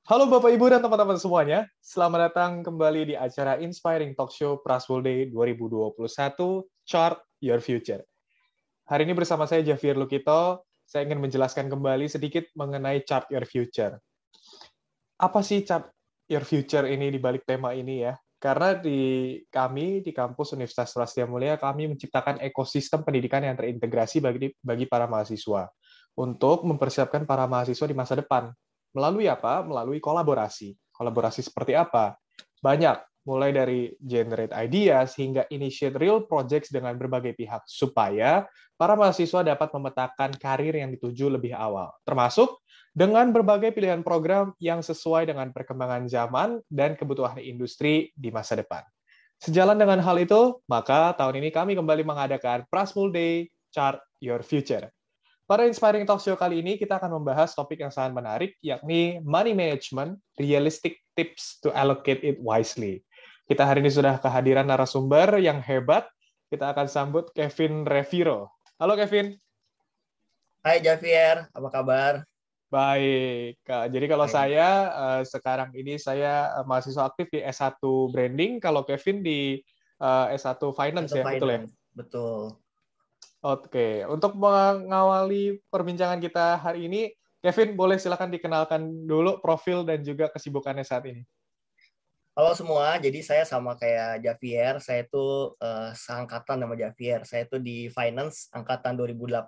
Halo Bapak Ibu dan teman-teman semuanya, selamat datang kembali di acara Inspiring Talk Show Praswul Day 2021 Chart Your Future. Hari ini bersama saya Javier Lukito, saya ingin menjelaskan kembali sedikit mengenai Chart Your Future. Apa sih Chart Your Future ini di balik tema ini ya? Karena di kampus Universitas Prasetya Mulia, kami menciptakan ekosistem pendidikan yang terintegrasi bagi para mahasiswa untuk mempersiapkan para mahasiswa di masa depan. Melalui apa? Melalui kolaborasi. Kolaborasi seperti apa? Banyak, mulai dari generate ideas hingga initiate real projects dengan berbagai pihak, supaya para mahasiswa dapat memetakan karir yang dituju lebih awal, termasuk dengan berbagai pilihan program yang sesuai dengan perkembangan zaman dan kebutuhan industri di masa depan. Sejalan dengan hal itu, maka tahun ini kami kembali mengadakan Prasmul Day Chart Your Future. Pada Inspiring Talk Show kali ini, kita akan membahas topik yang sangat menarik, yakni money management, realistic tips to allocate it wisely. Kita hari ini sudah kehadiran narasumber yang hebat. Kita akan sambut Kevin Reviro. Halo Kevin. Hai Javier, apa kabar? Baik. Jadi kalau saya sekarang ini saya mahasiswa aktif di S1 Branding, kalau Kevin di S1 Finance ya, betul ya? Betul. Oke, untuk mengawali perbincangan kita hari ini, Kevin boleh silakan dikenalkan dulu profil dan juga kesibukannya saat ini. Halo semua, jadi saya sama kayak Javier, saya itu seangkatan nama Javier. Saya itu di Finance angkatan 2018,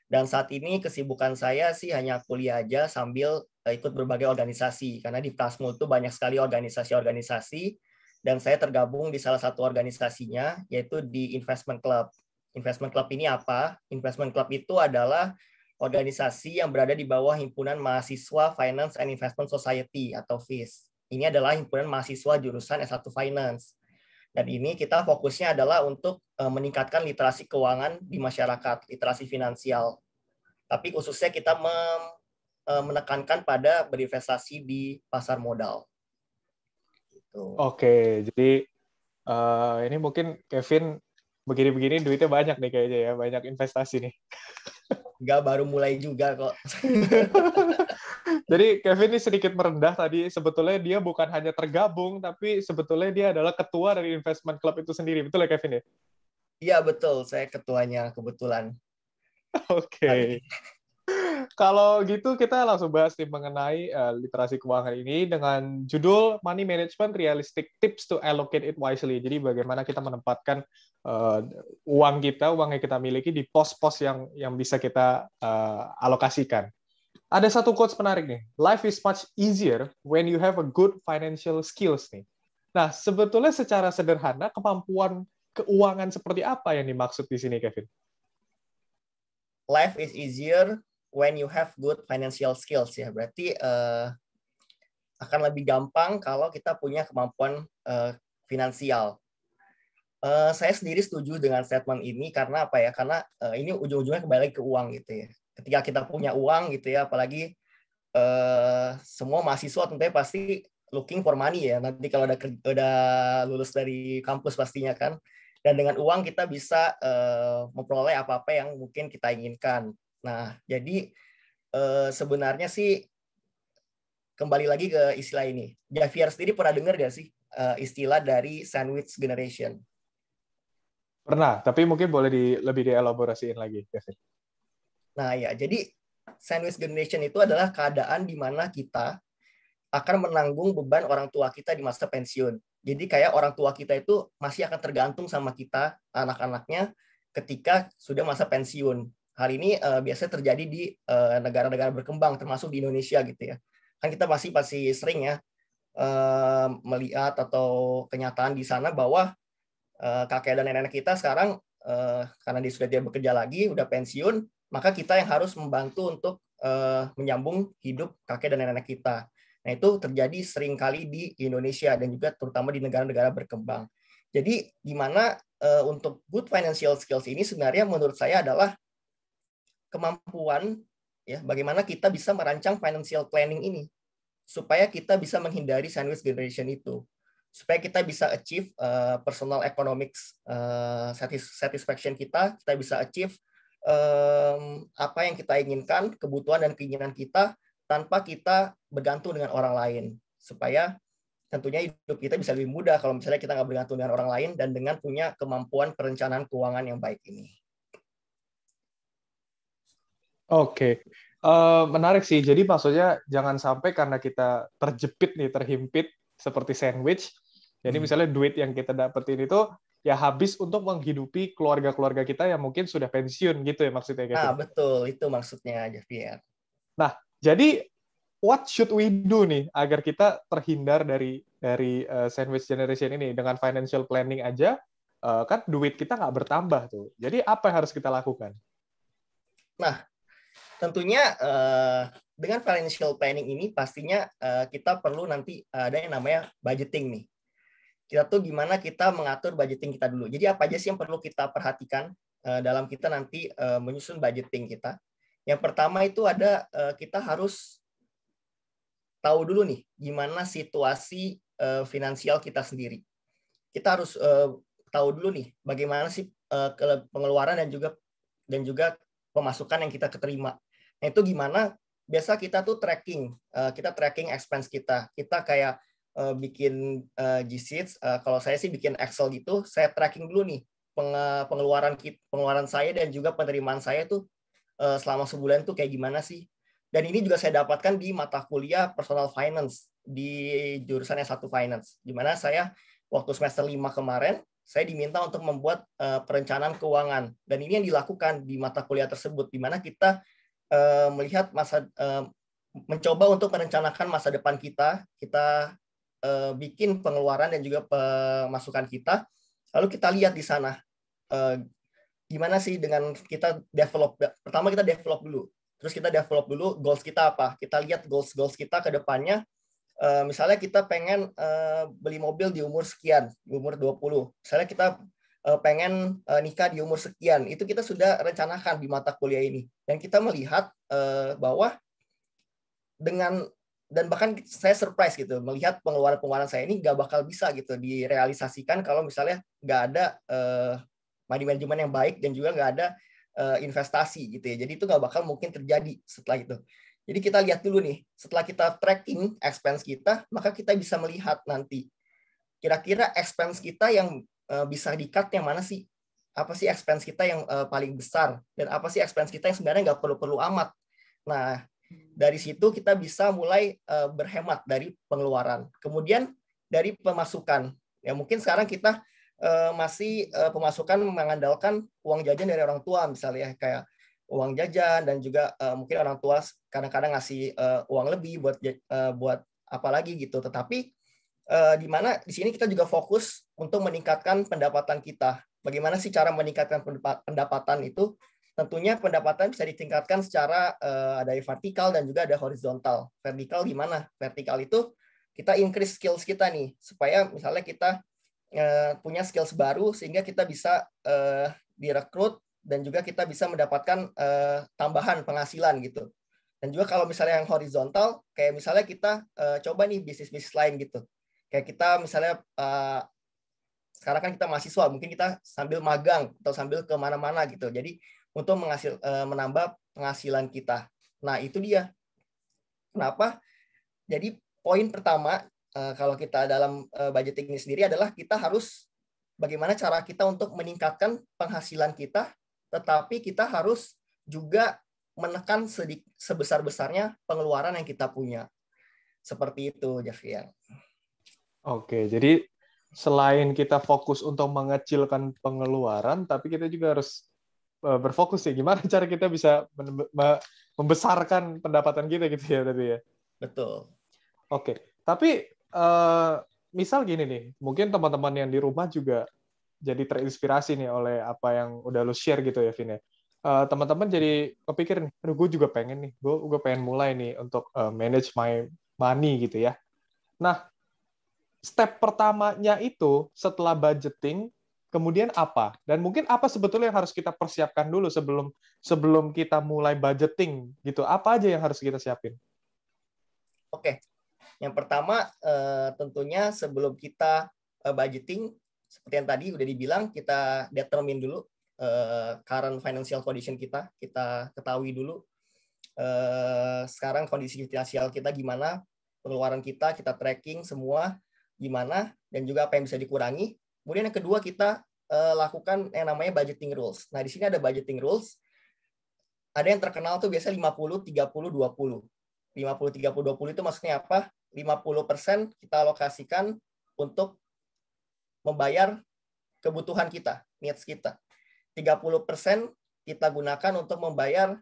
dan saat ini kesibukan saya sih hanya kuliah aja sambil ikut berbagai organisasi, karena di Prasmul itu banyak sekali organisasi-organisasi, dan saya tergabung di salah satu organisasinya, yaitu di Investment Club. Investment Club ini apa? Investment Club itu adalah organisasi yang berada di bawah Himpunan Mahasiswa Finance and Investment Society atau FIS. Ini adalah himpunan mahasiswa jurusan S1 Finance. Dan ini kita fokusnya adalah untuk meningkatkan literasi keuangan di masyarakat, literasi finansial. Tapi khususnya kita menekankan pada berinvestasi di pasar modal. Oke, jadi ini mungkin Kevin begini-begini duitnya banyak nih kayaknya ya, banyak investasi nih. Enggak, baru mulai juga kok. Jadi Kevin ini sedikit merendah tadi, sebetulnya dia bukan hanya tergabung, tapi sebetulnya dia adalah ketua dari investment club itu sendiri. Betul ya Kevin ya? Iya betul, saya ketuanya kebetulan. Oke. Kalau gitu kita langsung bahas nih mengenai literasi keuangan ini dengan judul Money Management Realistic Tips to Allocate It Wisely. Jadi bagaimana kita menempatkan uang yang kita miliki di pos-pos yang bisa kita alokasikan. Ada satu quotes menarik nih. Life is much easier when you have a good financial skills nih. Nah, sebetulnya secara sederhana kemampuan keuangan seperti apa yang dimaksud di sini, Kevin? Life is easier when you have good financial skills ya. Berarti akan lebih gampang kalau kita punya kemampuan finansial. Saya sendiri setuju dengan statement ini karena apa ya? Karena ini ujung-ujungnya kembali ke uang gitu ya. Ketika kita punya uang gitu ya, apalagi semua mahasiswa tentunya pasti looking for money ya. Nanti kalau udah lulus dari kampus pastinya kan. Dan dengan uang kita bisa memperoleh apa-apa yang mungkin kita inginkan. Nah, jadi sebenarnya sih kembali lagi ke istilah ini. Javier sendiri pernah dengar nggak sih istilah dari sandwich generation? Pernah, tapi mungkin boleh lebih dielaborasiin lagi, Kevin. Nah ya, jadi sandwich generation itu adalah keadaan di mana kita akan menanggung beban orang tua kita di masa pensiun. Jadi kayak orang tua kita itu masih akan tergantung sama kita, anak-anaknya, ketika sudah masa pensiun. Hal ini biasanya terjadi di negara-negara berkembang, termasuk di Indonesia gitu ya. Kan kita pasti sering ya melihat atau kenyataan di sana bahwa kakek dan nenek kita sekarang karena dia sudah tidak bekerja lagi, udah pensiun, maka kita yang harus membantu untuk menyambung hidup kakek dan nenek kita. Nah, itu terjadi sering kali di Indonesia dan juga terutama di negara-negara berkembang. Jadi, di mana untuk good financial skills ini sebenarnya menurut saya adalah kemampuan ya bagaimana kita bisa merancang financial planning ini supaya kita bisa menghindari sandwich generation itu, supaya kita bisa achieve personal economics satisfaction kita bisa achieve apa yang kita inginkan, kebutuhan dan keinginan kita tanpa kita bergantung dengan orang lain, supaya tentunya hidup kita bisa lebih mudah kalau misalnya kita nggak bergantung dengan orang lain dan dengan punya kemampuan perencanaan keuangan yang baik ini. Oke. Menarik sih. Jadi maksudnya jangan sampai karena kita terjepit nih, terhimpit seperti sandwich. Jadi misalnya duit yang kita dapetin itu ya habis untuk menghidupi keluarga-keluarga kita yang mungkin sudah pensiun gitu ya maksudnya, Nah, Kevin. betul. Itu maksudnya, Javier. Nah, jadi what should we do nih agar kita terhindar dari sandwich generation ini dengan financial planning aja kan duit kita nggak bertambah tuh. Jadi apa yang harus kita lakukan? Nah, tentunya dengan financial planning ini pastinya kita perlu nanti ada yang namanya budgeting nih. Kita tuh gimana kita mengatur budgeting kita dulu. Jadi apa aja sih yang perlu kita perhatikan dalam kita nanti menyusun budgeting kita. Yang pertama itu ada kita harus tahu dulu nih gimana situasi finansial kita sendiri. Kita harus tahu dulu nih bagaimana sih pengeluaran dan juga pemasukan yang kita keterima. Nah, itu gimana? Biasa kita tuh tracking, kita tracking expense kita. Kita kayak bikin G-Sheets. Kalau saya sih bikin Excel gitu, saya tracking dulu nih pengeluaran saya dan juga penerimaan saya tuh selama sebulan tuh kayak gimana sih. Dan ini juga saya dapatkan di mata kuliah Personal Finance di jurusan S1 Finance, di mana saya waktu semester 5 kemarin, saya diminta untuk membuat perencanaan keuangan. Dan ini yang dilakukan di mata kuliah tersebut, di mana kita melihat mencoba untuk merencanakan masa depan kita bikin pengeluaran dan juga pemasukan kita, lalu kita lihat di sana gimana sih dengan kita develop. Pertama kita develop dulu, terus kita develop dulu goals kita apa, kita lihat goals kita ke depannya. Misalnya kita pengen beli mobil di umur sekian, di umur 20. Misalnya kita pengen nikah di umur sekian, itu kita sudah rencanakan di mata kuliah ini. Dan kita melihat bahwa dan bahkan saya surprise gitu, melihat pengeluaran saya ini nggak bakal bisa gitu direalisasikan kalau misalnya nggak ada money management yang baik dan juga nggak ada investasi gitu ya. Jadi itu nggak bakal mungkin terjadi setelah itu. Jadi kita lihat dulu nih, setelah kita tracking expense kita, maka kita bisa melihat nanti kira-kira expense kita yang bisa di-cut yang mana sih? Apa sih expense kita yang paling besar? Dan apa sih expense kita yang sebenarnya nggak perlu-perlu amat? Nah, dari situ kita bisa mulai berhemat dari pengeluaran. Kemudian dari pemasukan. Ya mungkin sekarang kita masih pemasukan mengandalkan uang jajan dari orang tua misalnya kayak uang jajan dan juga mungkin orang tua kadang-kadang ngasih uang lebih buat apa lagi gitu. Tetapi di mana di sini kita juga fokus untuk meningkatkan pendapatan kita. Bagaimana sih cara meningkatkan pendapatan itu? Tentunya pendapatan bisa ditingkatkan secara dari vertikal dan juga ada horizontal. Vertikal gimana? Vertikal itu kita increase skills kita nih supaya misalnya kita punya skills baru sehingga kita bisa direkrut dan juga kita bisa mendapatkan tambahan penghasilan gitu. Dan juga kalau misalnya yang horizontal, kayak misalnya kita coba nih bisnis-bisnis lain gitu. Kayak kita misalnya sekarang kan kita mahasiswa, mungkin kita sambil magang atau sambil kemana-mana gitu. Jadi untuk menambah penghasilan kita. Nah itu dia. Kenapa? Jadi poin pertama kalau kita dalam budgeting ini sendiri adalah kita harus bagaimana cara kita untuk meningkatkan penghasilan kita, tetapi kita harus juga menekan sebesar-besarnya pengeluaran yang kita punya. Seperti itu, Javier. Oke, jadi selain kita fokus untuk mengecilkan pengeluaran, tapi kita juga harus berfokus ya gimana cara kita bisa membesarkan pendapatan kita gitu ya tadi ya. Betul. Oke, tapi misal gini nih, mungkin teman-teman yang di rumah juga jadi terinspirasi nih oleh apa yang udah lu share gitu ya, Vin ya. Teman-teman jadi kepikir nih, aduh gue juga pengen nih, gue pengen mulai nih untuk manage my money gitu ya. Nah, step pertamanya itu setelah budgeting, kemudian apa? Dan mungkin apa sebetulnya yang harus kita persiapkan dulu sebelum kita mulai budgeting gitu? Apa aja yang harus kita siapin? Oke, yang pertama tentunya sebelum kita budgeting, seperti yang tadi udah dibilang, kita determine dulu current financial condition kita ketahui dulu. sekarang kondisi finansial kita gimana, pengeluaran kita tracking semua gimana, dan juga apa yang bisa dikurangi. Kemudian yang kedua, kita lakukan yang namanya budgeting rules. Nah, di sini ada budgeting rules. Ada yang terkenal tuh biasanya 50-30-20. 50-30-20 itu maksudnya apa? 50% kita alokasikan untuk membayar kebutuhan kita, needs kita. 30% kita gunakan untuk membayar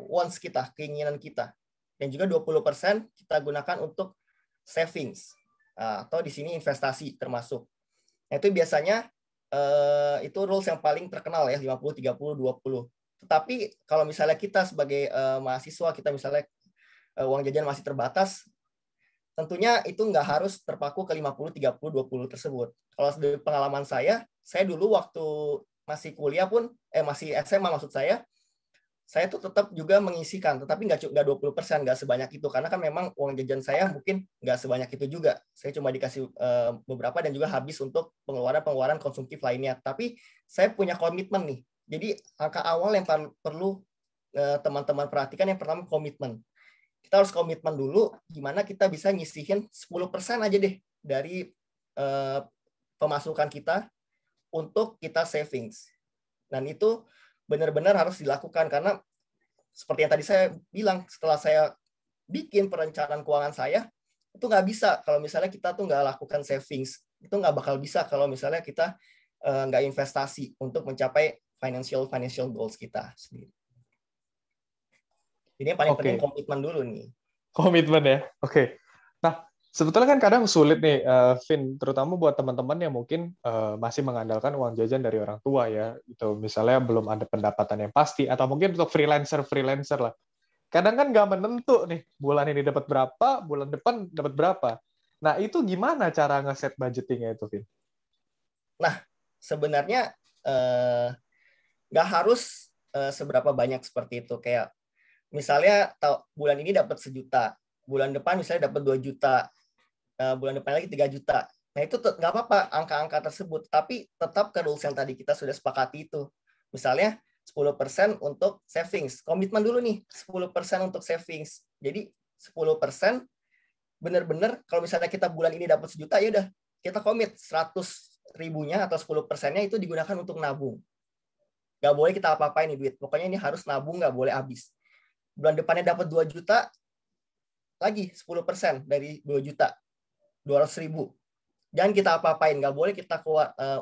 wants kita, keinginan kita. Dan juga 20% kita gunakan untuk savings. Atau di sini investasi termasuk. Nah, itu biasanya itu rules yang paling terkenal ya, 50-30-20. Tetapi kalau misalnya kita sebagai mahasiswa, kita misalnya uang jajan masih terbatas, tentunya itu nggak harus terpaku ke 50-30-20 tersebut. Kalau dari pengalaman saya dulu waktu masih kuliah pun, masih SMA maksud saya tuh tetap juga mengisikan, tetapi nggak 20%, nggak sebanyak itu, karena kan memang uang jajan saya mungkin nggak sebanyak itu juga. Saya cuma dikasih beberapa dan juga habis untuk pengeluaran konsumtif lainnya. Tapi saya punya komitmen nih. Jadi angka awal yang perlu teman-teman perhatikan, yang pertama komitmen. Kita harus komitmen dulu, gimana kita bisa nyisihin 10% aja deh dari pemasukan kita untuk kita savings. Dan itu benar-benar harus dilakukan, karena seperti yang tadi saya bilang, setelah saya bikin perencanaan keuangan saya, itu nggak bisa kalau misalnya kita tuh nggak lakukan savings. Itu nggak bakal bisa kalau misalnya kita nggak investasi untuk mencapai financial goals kita sendiri. Jadi yang paling penting komitmen dulu nih. Komitmen ya, oke. Nah, sebetulnya kan kadang sulit nih, Vin, terutama buat teman-teman yang mungkin masih mengandalkan uang jajan dari orang tua ya, itu misalnya belum ada pendapatan yang pasti, atau mungkin untuk freelancer lah. Kadang kan nggak menentu nih, bulan ini dapat berapa, bulan depan dapat berapa. Nah, itu gimana cara nge-set budgeting-nya itu, Vin? Nah, sebenarnya nggak harus seberapa banyak seperti itu. Kayak misalnya bulan ini dapat 1 juta, bulan depan misalnya dapat 2 juta, bulan depan lagi 3 juta. Nah, itu nggak apa-apa angka-angka tersebut, tapi tetap ke rules yang tadi kita sudah sepakati itu. Misalnya 10% untuk savings. Komitmen dulu nih, 10% untuk savings. Jadi 10% benar-benar kalau misalnya kita bulan ini dapat 1 juta, ya udah kita komit 100 ribunya atau 10%-nya itu digunakan untuk nabung. Nggak boleh kita apa-apain nih duit. Pokoknya ini harus nabung, nggak boleh habis. Bulan depannya dapat 2 juta, lagi 10% dari 2 juta, 200 ribu. Jangan kita apa-apain, nggak boleh kita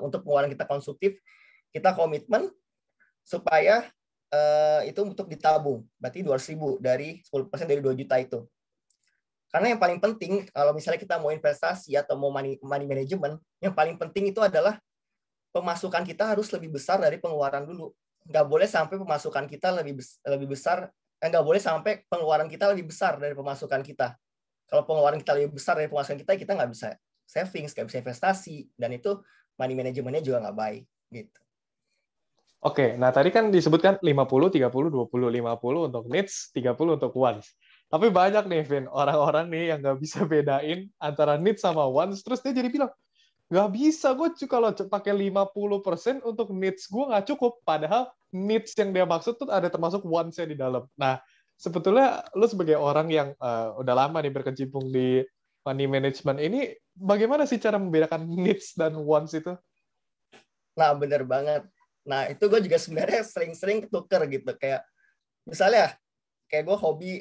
untuk pengeluaran kita konsumtif, kita komitmen supaya itu untuk ditabung. Berarti 200 ribu dari 10% dari 2 juta itu. Karena yang paling penting, kalau misalnya kita mau investasi atau mau money management, yang paling penting itu adalah pemasukan kita harus lebih besar dari pengeluaran dulu. Nggak boleh sampai pemasukan kita lebih besar, nggak boleh sampai pengeluaran kita lebih besar dari pemasukan kita. Kalau pengeluaran kita lebih besar dari pemasukan kita nggak bisa savings, nggak bisa investasi, dan itu money manajemennya juga nggak baik. Gitu. Oke, nah tadi kan disebutkan 50-30-20, 50 untuk needs, 30 untuk wants. Tapi banyak nih, Vin, orang-orang nih yang nggak bisa bedain antara needs sama wants, terus dia jadi bilang, nggak bisa, gue kalau pakai 50% untuk needs gue nggak cukup. Padahal needs yang dia maksud tuh ada termasuk wants-nya di dalam. Nah, sebetulnya lu sebagai orang yang udah lama nih berkecimpung di money management ini, bagaimana sih cara membedakan needs dan wants itu? Nah, bener banget. Nah, itu gue juga sebenarnya sering-sering ketuker gitu. Kayak, misalnya, kayak gue hobi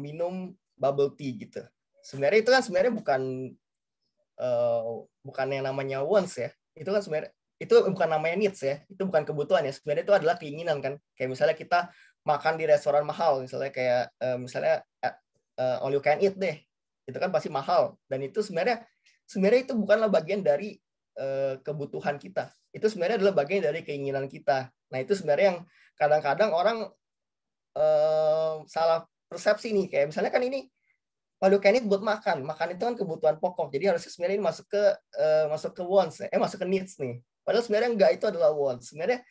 minum bubble tea gitu. Sebenarnya itu kan bukan yang namanya wants ya. Itu kan sebenarnya itu bukan namanya needs ya. Itu bukan kebutuhan ya. Sebenarnya itu adalah keinginan kan. Kayak misalnya kita makan di restoran mahal, misalnya kayak misalnya all you can eat deh. Itu kan pasti mahal, dan itu sebenarnya itu bukanlah bagian dari kebutuhan kita. Itu sebenarnya adalah bagian dari keinginan kita. Nah, itu sebenarnya yang kadang-kadang orang salah persepsi nih. Kayak misalnya kan ini all you can eat buat makan. Makan itu kan kebutuhan pokok. Jadi harusnya sebenarnya ini masuk ke wants, masuk ke needs nih. Padahal sebenarnya enggak, itu adalah wants. Sebenarnya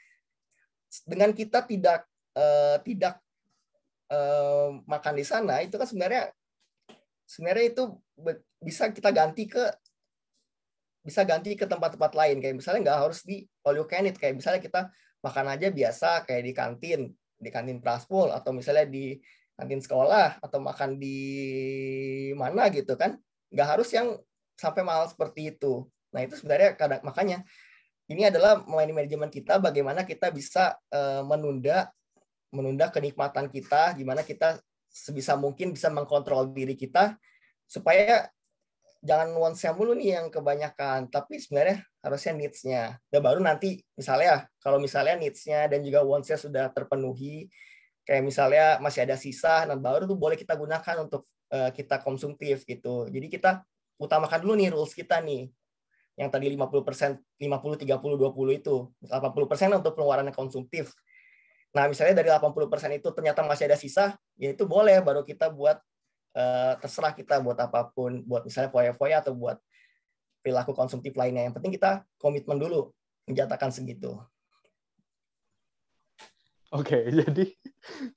dengan kita tidak makan di sana, itu kan sebenarnya itu bisa kita ganti ke tempat-tempat lain. Kayak misalnya nggak harus di all you can eat. Kayak misalnya kita makan aja biasa kayak di kantin. di kantin Praspol atau misalnya di kantin sekolah atau makan di mana gitu kan. Nggak harus yang sampai mahal seperti itu. Nah, itu sebenarnya makanya ini adalah manajemen kita bagaimana kita bisa menunda kenikmatan kita, gimana kita sebisa mungkin bisa mengkontrol diri kita supaya jangan wants-nya mulu nih yang kebanyakan, tapi sebenarnya harusnya needs-nya. Dan baru nanti misalnya kalau misalnya needs-nya dan juga wants-nya sudah terpenuhi, kayak misalnya masih ada sisa, nah baru tuh boleh kita gunakan untuk kita konsumtif gitu. Jadi kita utamakan dulu nih rules kita nih. Yang tadi 50%, 50, 30, 20 itu. 80% untuk pengeluaran konsumtif. Nah, misalnya dari 80% itu ternyata masih ada sisa, ya itu boleh baru kita buat terserah kita buat apapun, buat misalnya foya-foya atau buat perilaku konsumtif lainnya. Yang penting kita komitmen dulu menjatakan segitu. Oke, jadi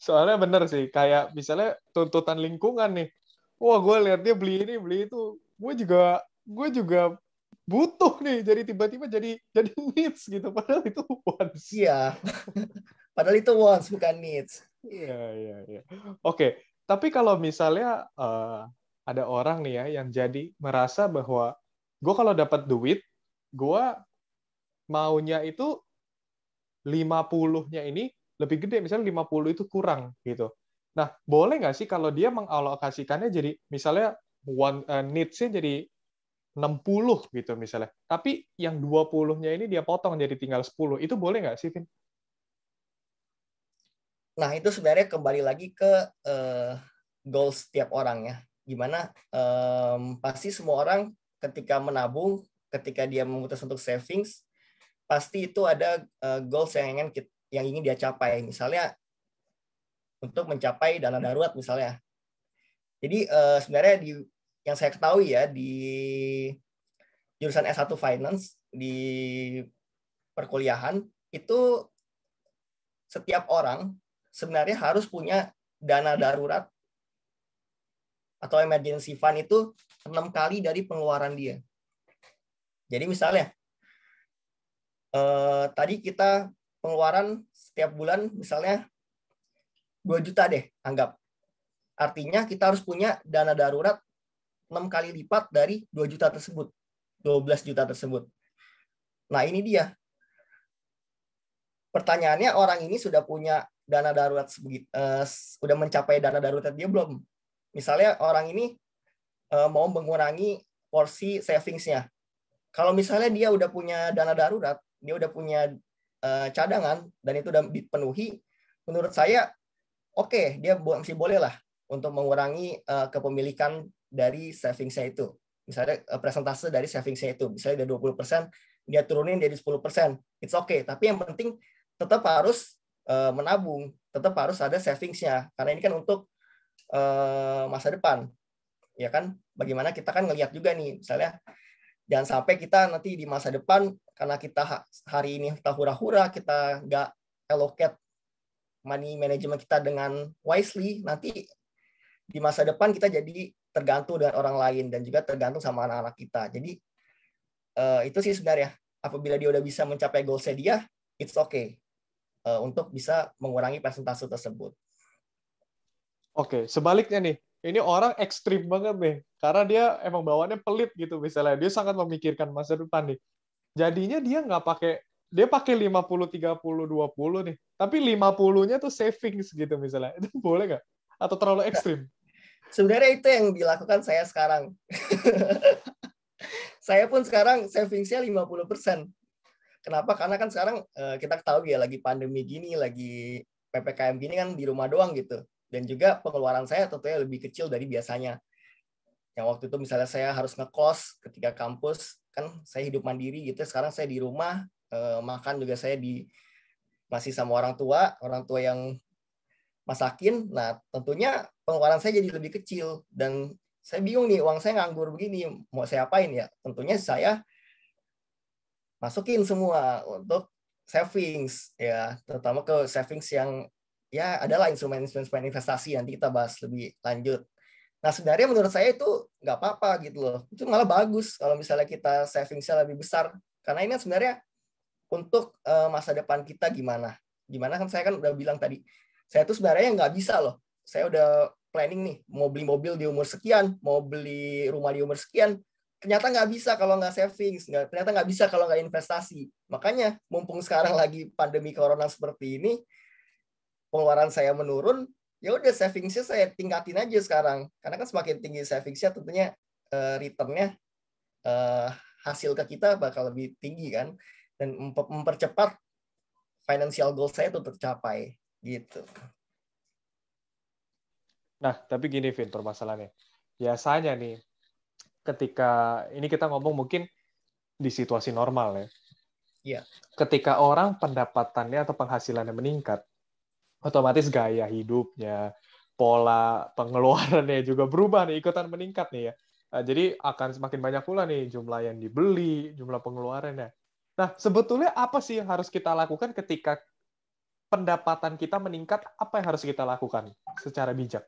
soalnya bener sih, kayak misalnya tuntutan lingkungan nih. Wah, gue lihat dia beli ini, beli itu. Gue juga butuh nih, jadi tiba-tiba jadi needs gitu, padahal itu wants. Iya, padahal itu wants bukan needs. Iya, iya, iya. Oke, tapi kalau misalnya ada orang nih ya yang jadi merasa bahwa gue kalau dapat duit, gue maunya itu 50-nya ini lebih gede, misalnya 50 itu kurang gitu. Nah, boleh nggak sih kalau dia mengalokasikannya jadi misalnya needs-nya jadi 60 gitu misalnya. Tapi yang 20-nya ini dia potong jadi tinggal 10. Itu boleh nggak sih, Vin? Nah, itu sebenarnya kembali lagi ke goals setiap orang ya. Gimana pasti semua orang ketika menabung, ketika dia memutus untuk savings, pasti itu ada goals yang ingin dia capai. Misalnya untuk mencapai dana darurat misalnya. Jadi sebenarnya yang saya ketahui ya di jurusan S1 Finance di perkuliahan itu setiap orang sebenarnya harus punya dana darurat atau emergency fund itu 6 kali dari pengeluaran dia. Jadi misalnya tadi kita pengeluaran setiap bulan misalnya 2 juta deh, anggap. Artinya kita harus punya dana darurat 6 kali lipat dari 2 juta tersebut. 12 juta tersebut. Nah, ini dia. Pertanyaannya, orang ini sudah punya dana darurat sudah mencapai dana darurat dia belum? Misalnya orang ini mau mengurangi porsi savings-nya. Kalau misalnya dia udah punya dana darurat, dia udah punya cadangan dan itu udah dipenuhi, menurut saya oke, dia masih boleh lah untuk mengurangi kepemilikan dari savings-nya itu. Misalnya presentase dari savings-nya itu, misalnya dari 20%, dia turunin jadi 10%. It's okay, tapi yang penting tetap harus menabung, tetap harus ada savings-nya. Karena ini kan untuk masa depan. Ya kan, bagaimana kita kan ngelihat juga nih, misalnya jangan sampai kita nanti di masa depan, karena kita hari ini kita hura-hura, kita nggak allocate money management kita dengan wisely, nanti di masa depan kita jadi tergantung dengan orang lain dan juga tergantung sama anak-anak kita. Jadi itu sih sebenarnya, apabila dia udah bisa mencapai goals-nya dia, it's okay untuk bisa mengurangi persentase tersebut. Oke, sebaliknya nih, ini orang ekstrim banget nih, karena dia emang bawaannya pelit gitu misalnya, dia sangat memikirkan masa depan nih. Jadinya dia nggak pakai, dia pakai 50, 30, 20 nih, tapi 50-nya tuh savings gitu misalnya. Itu boleh nggak? Atau terlalu ekstrim? Sebenarnya itu yang dilakukan saya sekarang. Saya pun sekarang savings-nya 50%. Kenapa? Karena kan sekarang kita tahu ya lagi pandemi gini, lagi PPKM gini kan di rumah doang gitu. Dan juga pengeluaran saya tentunya lebih kecil dari biasanya. Yang waktu itu misalnya saya harus ngekos ketika kampus, kan saya hidup mandiri gitu. Sekarang saya di rumah, makan juga saya masih sama orang tua yang masakin. Nah, tentunya pengeluaran saya jadi lebih kecil. Dan saya bingung nih, uang saya nganggur begini, mau saya apain ya? Tentunya saya masukin semua untuk savings ya, terutama ke savings yang ya adalah instrumen-instrumen investasi, nanti kita bahas lebih lanjut. Nah, sebenarnya menurut saya itu nggak apa-apa gitu loh. Itu malah bagus kalau misalnya kita savings-nya lebih besar. Karena ini sebenarnya untuk masa depan kita gimana. Gimana kan saya kan udah bilang tadi, Saya tuh sebenarnya nggak bisa loh. Saya udah planning nih, mau beli mobil di umur sekian, mau beli rumah di umur sekian. Ternyata nggak bisa kalau nggak savings, ternyata nggak bisa kalau nggak investasi. Makanya mumpung sekarang lagi pandemi corona seperti ini, pengeluaran saya menurun, ya udah savingsnya saya tingkatin aja sekarang. Karena kan semakin tinggi savingsnya tentunya returnnya hasil ke kita bakal lebih tinggi kan, dan mempercepat financial goal saya itu tercapai gitu. Nah, tapi gini, Vin, permasalahannya. Biasanya nih, ketika ini kita ngomong mungkin di situasi normal ya. Iya. Ketika orang pendapatannya atau penghasilannya meningkat, otomatis gaya hidupnya, pola pengeluarannya juga berubah nih, ikutan meningkat nih ya. Nah, jadi akan semakin banyak pula nih jumlah yang dibeli, jumlah pengeluarannya. Nah, sebetulnya apa sih yang harus kita lakukan ketika pendapatan kita meningkat? Apa yang harus kita lakukan secara bijak?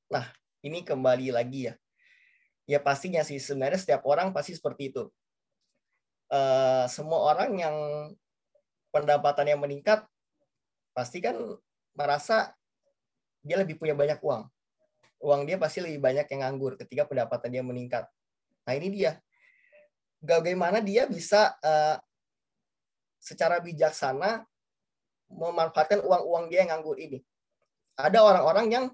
Nah, ini kembali lagi ya. Ya pastinya sih, sebenarnya setiap orang pasti seperti itu. Semua orang yang pendapatannya meningkat, pasti kan merasa dia lebih punya banyak uang. Uang dia pasti lebih banyak yang nganggur ketika pendapatan dia meningkat. Nah ini dia. Bagaimana dia bisa secara bijaksana memanfaatkan uang-uang dia yang nganggur ini. Ada orang-orang yang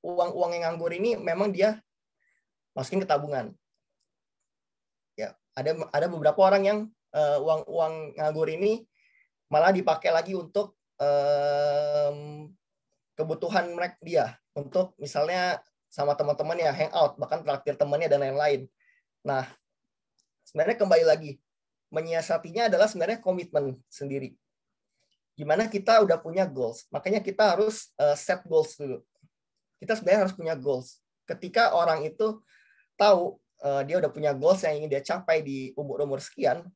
uang-uang yang nganggur ini memang dia masukin ke tabungan. Ya, ada beberapa orang yang uang-uang nganggur ini malah dipakai lagi untuk kebutuhan mereka dia, untuk misalnya sama teman-teman ya hangout, bahkan traktir temannya dan lain-lain. Nah, sebenarnya kembali lagi, menyiasatinya adalah sebenarnya komitmen sendiri. Gimana kita udah punya goals, makanya kita harus set goals dulu. Kita sebenarnya harus punya goals. Ketika orang itu tahu dia udah punya goals yang ingin dia capai di umur-umur sekian,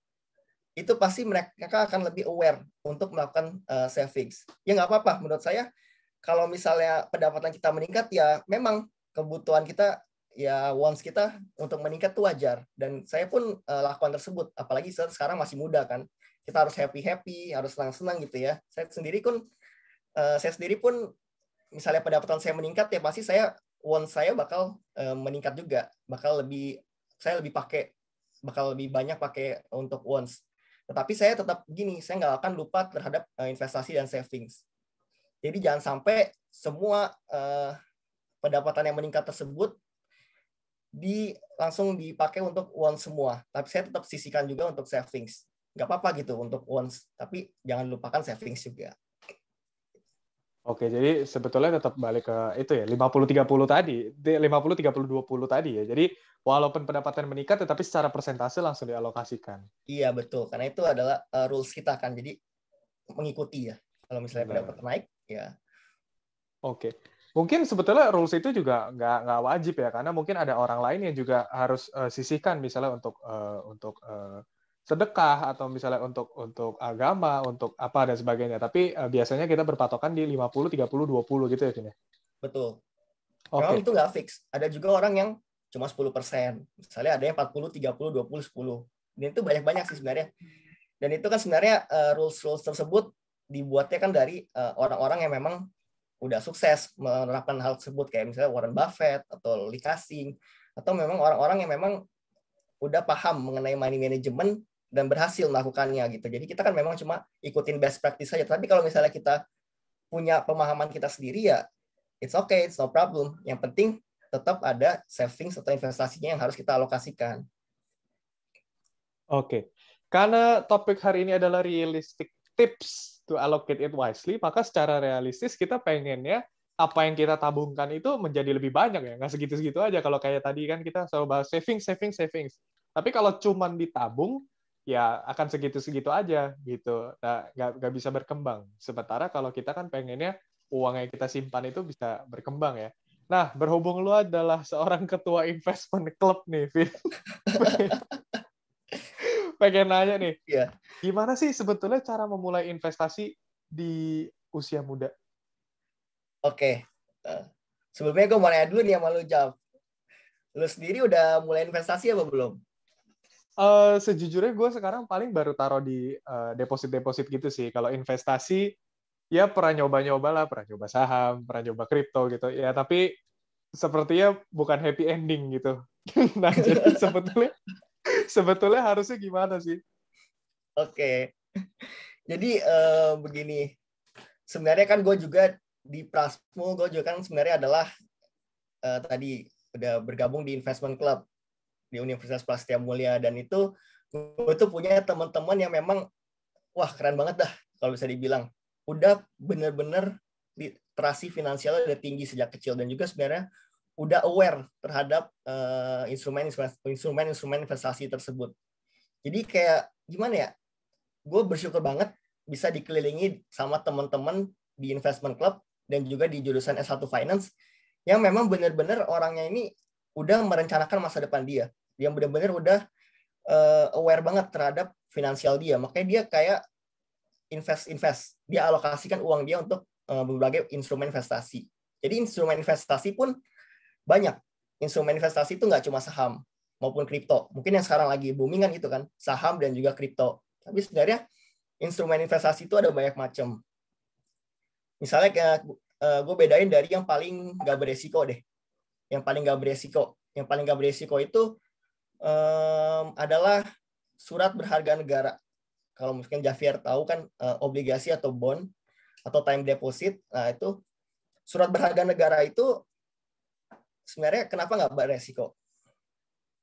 itu pasti mereka akan lebih aware untuk melakukan savings. Ya nggak apa-apa, menurut saya kalau misalnya pendapatan kita meningkat, ya memang kebutuhan kita, ya wants kita untuk meningkat itu wajar. Dan saya pun lakukan tersebut, apalagi sekarang masih muda kan. Kita harus happy-happy, harus senang-senang gitu ya. Saya sendiri pun misalnya pendapatan saya meningkat, ya pasti wants saya bakal meningkat juga. Saya bakal lebih banyak pakai untuk wants. Tetapi saya tetap gini, saya nggak akan lupa terhadap investasi dan savings. Jadi jangan sampai semua pendapatan yang meningkat tersebut langsung dipakai untuk wants semua. Tapi saya tetap sisihkan juga untuk savings. Nggak apa-apa gitu untuk wants, tapi jangan lupakan savings juga. Oke, jadi sebetulnya tetap balik ke itu ya, 50-30 tadi, 50-30-20 tadi ya. Jadi walaupun pendapatan meningkat, tetapi secara persentase langsung dialokasikan. Iya, betul. Karena itu adalah rules kita kan. Jadi mengikuti ya. Kalau misalnya pendapatan naik, ya. Oke. Mungkin sebetulnya rules itu juga nggak wajib ya, karena mungkin ada orang lain yang juga harus sisihkan, misalnya untuk sedekah, atau misalnya untuk agama, untuk apa dan sebagainya. Tapi biasanya kita berpatokan di 50-30-20 gitu ya, Vin? Betul. Memang Oke. itu nggak fix. Ada juga orang yang cuma 10%. Misalnya ada yang 40-30-20-10. Dan itu banyak-banyak sih sebenarnya. Dan itu kan sebenarnya rules-rules tersebut dibuatnya kan dari orang-orang yang memang udah sukses menerapkan hal tersebut, kayak misalnya Warren Buffett atau Lee Ka-shing, atau memang orang-orang yang memang udah paham mengenai money management dan berhasil melakukannya gitu. Jadi kita kan memang cuma ikutin best practice saja. Tapi kalau misalnya kita punya pemahaman kita sendiri, ya it's okay, it's no problem. Yang penting tetap ada savings atau investasinya yang harus kita alokasikan. Oke. Karena topik hari ini adalah realistic tips to allocate it wisely, maka secara realistis kita pengennya apa yang kita tabungkan itu menjadi lebih banyak ya, nggak segitu-segitu aja. Kalau kayak tadi kan kita selalu bahas savings. Tapi kalau cuman ditabung, ya akan segitu-segitu aja gitu. Nah, nggak bisa berkembang. Sementara kalau kita kan pengennya uang yang kita simpan itu bisa berkembang ya. Nah, berhubung lu adalah seorang ketua investment club nih, Vin. Pengen nanya nih, Ya. gimana sih sebetulnya cara memulai investasi di usia muda? Oke. Sebelumnya gue mau nanya dulu nih sama lu, Jav. Lu sendiri udah mulai investasi apa belum? Sejujurnya gue sekarang paling baru taruh di deposit-deposit gitu sih. Kalau investasi, ya pernah nyoba-nyoba lah, pernah nyoba saham, pernah nyoba kripto gitu. Ya, tapi sepertinya bukan happy ending gitu. Nah, jadi sebetulnya harusnya gimana sih? Oke, jadi begini. Sebenarnya kan gue juga di Prasmul, gue juga kan sebenarnya adalah tadi udah bergabung di investment club di Universitas Prasetya Mulia, dan itu gue tuh punya teman-teman yang memang wah keren banget dah kalau bisa dibilang. Udah bener-bener literasi finansialnya udah tinggi sejak kecil, dan juga sebenarnya udah aware terhadap instrumen investasi tersebut. Jadi kayak gimana ya? Gue bersyukur banget bisa dikelilingi sama teman-teman di investment club dan juga di jurusan S1 Finance yang memang benar-benar orangnya ini udah merencanakan masa depan dia. Dia benar-benar udah aware banget terhadap finansial dia. Makanya dia kayak invest. Dia alokasikan uang dia untuk berbagai instrumen investasi. Jadi instrumen investasi pun banyak. Instrumen investasi itu nggak cuma saham maupun kripto. Mungkin yang sekarang lagi booming kan itu kan, saham dan juga kripto. Tapi sebenarnya instrumen investasi itu ada banyak macam. Misalnya kayak gue bedain dari yang paling nggak beresiko deh. Yang paling nggak beresiko. Yang paling nggak beresiko itu adalah surat berharga negara. Kalau mungkin Javier tahu kan obligasi atau bond atau time deposit. Nah itu surat berharga negara itu sebenarnya kenapa nggak beresiko?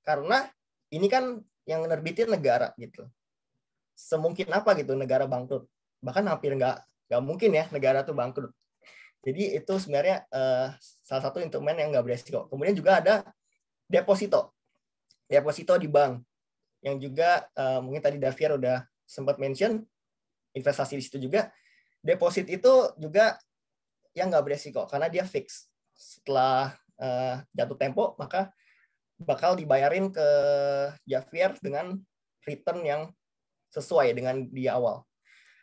Karena ini kan yang nerbitin negara gitu. Semungkin apa gitu negara bangkrut. Bahkan hampir nggak mungkin ya negara tuh bangkrut. Jadi itu sebenarnya salah satu instrumen yang nggak beresiko. Kemudian juga ada deposito. Deposito di bank. Yang juga mungkin tadi Javier udah sempat mention, investasi di situ juga. Deposit itu juga yang nggak beresiko, karena dia fix. Setelah jatuh tempo, maka bakal dibayarin ke Javier dengan return yang sesuai dengan di awal.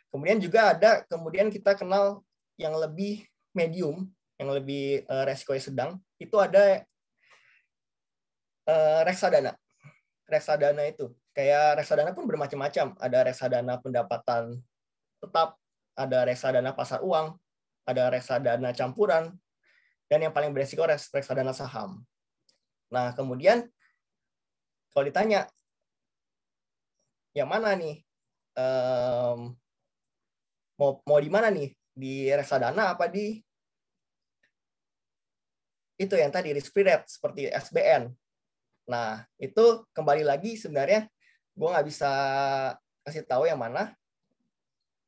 Kemudian juga ada, kemudian kita kenal yang lebih medium, yang lebih resikonya sedang, itu ada reksadana. Reksadana itu, kayak reksadana pun bermacam-macam. Ada reksadana pendapatan tetap, ada reksadana pasar uang, ada reksadana campuran, dan yang paling beresiko reksadana saham. Nah, kemudian kalau ditanya, yang mana nih? Mau di mana nih? Di reksadana apa di itu yang tadi risk free rate seperti SBN? Nah, itu kembali lagi sebenarnya gue nggak bisa kasih tahu yang mana,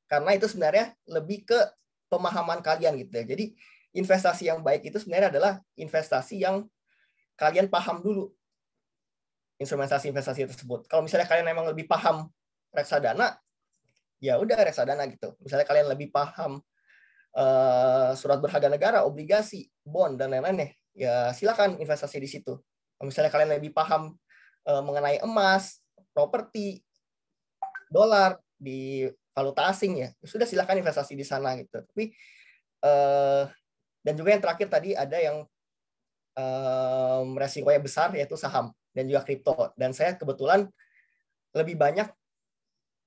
karena itu sebenarnya lebih ke pemahaman kalian gitu ya. Jadi investasi yang baik itu sebenarnya adalah investasi yang kalian paham dulu investasi tersebut. Kalau misalnya kalian memang lebih paham reksadana, ya udah reksadana gitu. Misalnya kalian lebih paham surat berharga negara, obligasi, bond dan lain-lain ya silakan investasi di situ. Kalau misalnya kalian lebih paham mengenai emas, properti, dolar di valuta asing ya sudah silakan investasi di sana gitu. Tapi dan juga yang terakhir tadi ada yang resikonya besar yaitu saham dan juga kripto. Dan saya kebetulan lebih banyak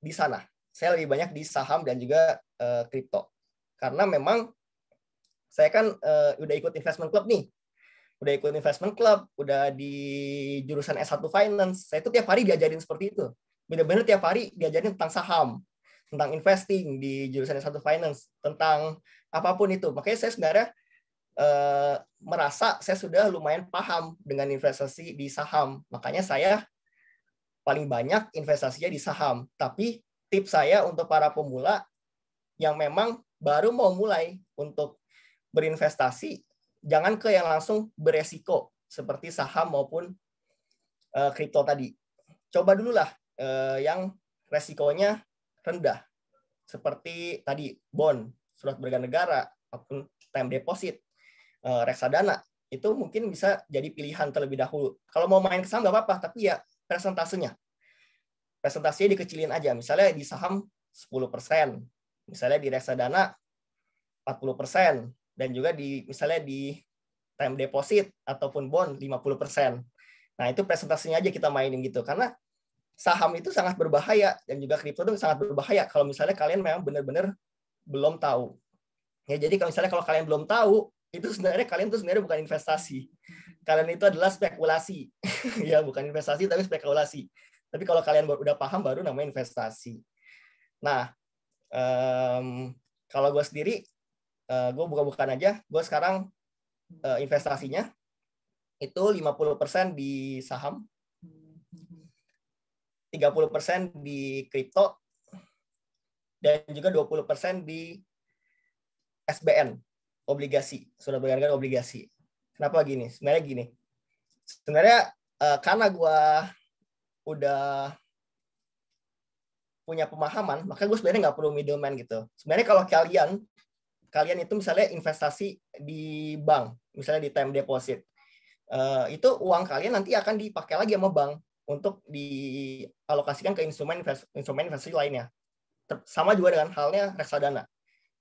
di sana. Saya lebih banyak di saham dan juga kripto. Karena memang saya kan udah ikut investment club nih. Udah ikut investment club, udah di jurusan S1 Finance. Saya itu tiap hari diajarin seperti itu. Benar-benar tiap hari diajarin tentang saham, tentang investing di jurusan S1 Finance, tentang apapun itu. Makanya saya sebenarnya merasa saya sudah lumayan paham dengan investasi di saham. Makanya saya paling banyak investasinya di saham. Tapi tips saya untuk para pemula yang memang baru mau mulai untuk berinvestasi, jangan ke yang langsung beresiko seperti saham maupun kripto tadi. Coba dulu lah yang resikonya rendah. Seperti tadi bond, surat berharga negara, maupun time deposit, reksadana. Itu mungkin bisa jadi pilihan terlebih dahulu. Kalau mau main ke saham nggak apa-apa, tapi ya presentasenya. Presentasinya dikecilin aja. Misalnya di saham 10%, misalnya di reksadana 40%, dan juga misalnya di time deposit ataupun bond 50%. Nah, itu presentasinya aja kita mainin gitu. Karena saham itu sangat berbahaya dan juga kripto itu sangat berbahaya kalau misalnya kalian memang benar-benar belum tahu. Ya, jadi kalau kalian belum tahu, itu sebenarnya kalian tuh sebenarnya bukan investasi. Kalian itu adalah spekulasi. Ya, bukan investasi tapi spekulasi. Tapi kalau kalian udah paham baru namanya investasi. Nah, kalau gue sendiri, gue buka-bukaan aja. Gue sekarang investasinya itu 50% di saham, 30% di kripto, dan juga 20% di SBN, obligasi, surat berharga obligasi. Kenapa gini? Sebenarnya karena gue udah punya pemahaman, maka gue sebenarnya nggak perlu middleman gitu. Sebenarnya kalau kalian itu misalnya investasi di bank, misalnya di time deposit, itu uang kalian nanti akan dipakai lagi sama bank untuk dialokasikan ke instrumen investasi lainnya. Sama juga dengan halnya reksadana.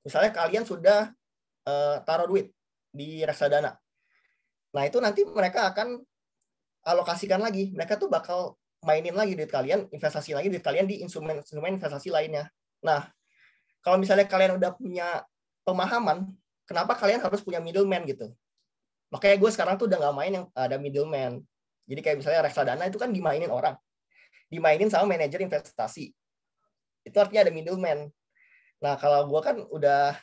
Misalnya kalian sudah taruh duit di reksadana. Nah, itu nanti mereka akan alokasikan lagi. Mereka tuh bakal mainin lagi duit kalian, investasi lagi duit kalian di instrumen investasi lainnya. Nah, kalau misalnya kalian udah punya pemahaman, kenapa kalian harus punya middleman gitu? Makanya gue sekarang tuh udah nggak main yang ada middleman. Jadi kayak misalnya reksadana itu kan dimainin orang. Dimainin sama manajer investasi. Itu artinya ada middleman. Nah, kalau gue kan udah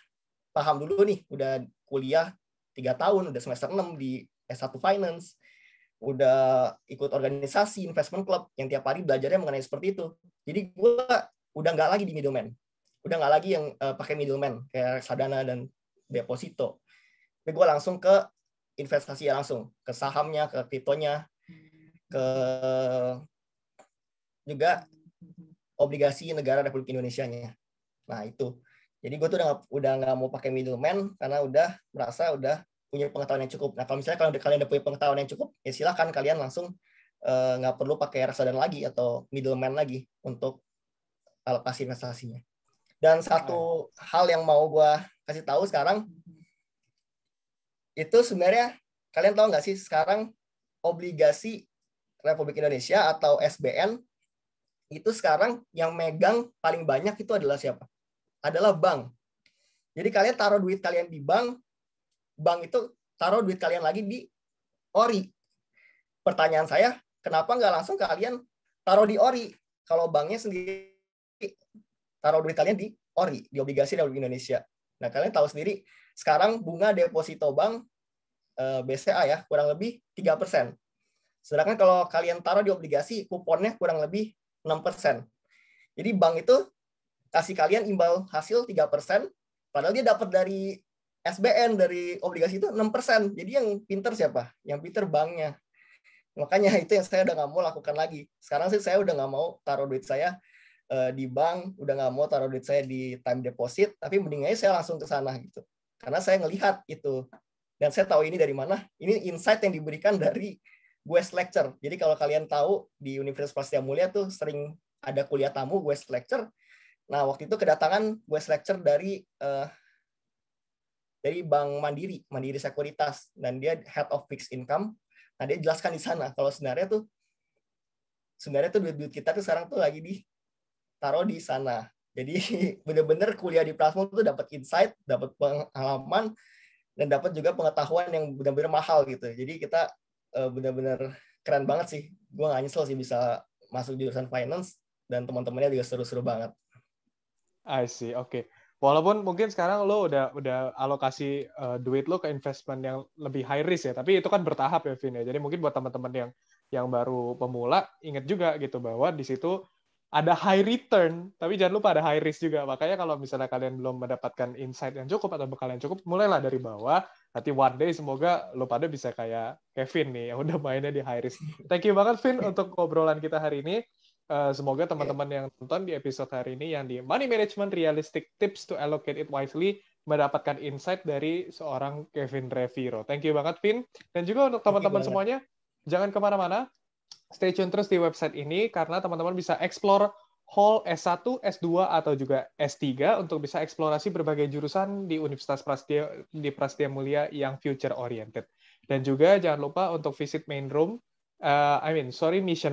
paham dulu nih, udah kuliah 3 tahun, udah semester 6 di S1 Finance, udah ikut organisasi investment club yang tiap hari belajarnya mengenai seperti itu. Jadi gue udah nggak lagi di middleman. Udah nggak lagi yang pakai middleman, kayak reksadana dan deposito. Tapi gue langsung ke investasi langsung, ke sahamnya, ke kriptonya, ke juga obligasi negara Republik Indonesia-nya. Nah, itu. Jadi gue tuh udah nggak mau pakai middleman karena udah merasa udah punya pengetahuan yang cukup. Nah, kalau misalnya kalian udah punya pengetahuan yang cukup, ya silakan kalian langsung nggak perlu pakai reksadana lagi atau middleman lagi untuk alokasi investasinya. Dan satu hal yang mau gue kasih tahu sekarang, itu sebenarnya kalian tahu nggak sih sekarang obligasi Republik Indonesia atau SBN itu sekarang yang megang paling banyak itu adalah siapa? Adalah bank. Jadi kalian taruh duit kalian di bank, bank itu taruh duit kalian lagi di ORI. Pertanyaan saya, kenapa nggak langsung kalian taruh di ORI? Kalau banknya sendiri taruh duit kalian di ORI, di obligasi Republik Indonesia. Nah, kalian tahu sendiri, sekarang bunga deposito bank BCA ya, kurang lebih 3%. Sedangkan kalau kalian taruh di obligasi, kuponnya kurang lebih 6%. Jadi bank itu kasih kalian imbal hasil 3%, padahal dia dapat dari SBN, dari obligasi itu 6%. Jadi yang pinter siapa? Yang pinter banknya. Makanya itu yang saya udah nggak mau lakukan lagi. Sekarang sih saya udah nggak mau taruh duit saya di bank, udah nggak mau taruh duit saya di time deposit, tapi mending aja saya langsung ke sana gitu. Karena saya ngelihat itu. Dan saya tahu ini dari mana? Ini insight yang diberikan dari guest lecture. Jadi kalau kalian tahu di Universitas Prasetya Mulia tuh sering ada kuliah tamu guest lecture. Nah, waktu itu kedatangan guest lecture dari Bank Mandiri Sekuritas, dan dia head of fixed income. Nah, dia jelaskan di sana kalau sebenarnya tuh duit-duit kita tuh sekarang tuh lagi ditaruh di sana. Jadi benar-benar kuliah di Prasmul tuh dapat insight, dapat pengalaman, dan dapat juga pengetahuan yang benar-benar mahal gitu. Jadi kita benar-benar keren banget sih. Gue nggak nyesel sih bisa masuk jurusan finance, dan teman-temannya juga seru-seru banget. I see, oke. Walaupun mungkin sekarang lo udah alokasi duit lo ke investment yang lebih high risk ya, tapi itu kan bertahap ya, Vin ya. Jadi mungkin buat teman-teman yang baru pemula, ingat juga gitu bahwa di situ ada high return, tapi jangan lupa ada high risk juga. Makanya kalau misalnya kalian belum mendapatkan insight yang cukup atau bekal yang cukup, mulailah dari bawah. Nanti one day semoga lo pada bisa kayak Kevin nih, yang udah mainnya di high risk. Thank you banget, Vin, untuk obrolan kita hari ini. Semoga teman-teman yang nonton di episode hari ini yang di Money Management Realistic Tips to Allocate It Wisely mendapatkan insight dari seorang Kevin Reviro. Thank you banget, Vin. Dan juga untuk teman-teman semuanya, jangan kemana-mana. Stay tune terus di website ini karena teman-teman bisa explore whole S1, S2, atau juga S3 untuk bisa eksplorasi berbagai jurusan di Universitas Prasetya Mulia yang future oriented. Dan juga jangan lupa untuk visit mission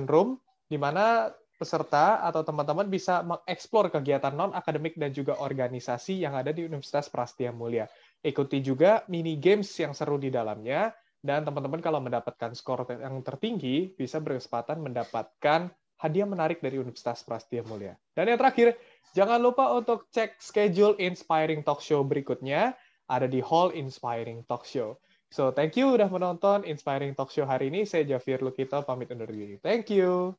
room, di mana peserta atau teman-teman bisa mengeksplor kegiatan non-akademik dan juga organisasi yang ada di Universitas Prastia Mulia. Ikuti juga mini games yang seru di dalamnya, dan teman-teman kalau mendapatkan skor yang tertinggi, bisa berkesempatan mendapatkan hadiah menarik dari Universitas Prastia Mulia. Dan yang terakhir, jangan lupa untuk cek schedule Inspiring Talk Show berikutnya, ada di Hall Inspiring Talk Show. So, thank you udah menonton Inspiring Talk Show hari ini. Saya Javier Lukito, pamit undur diri. Thank you.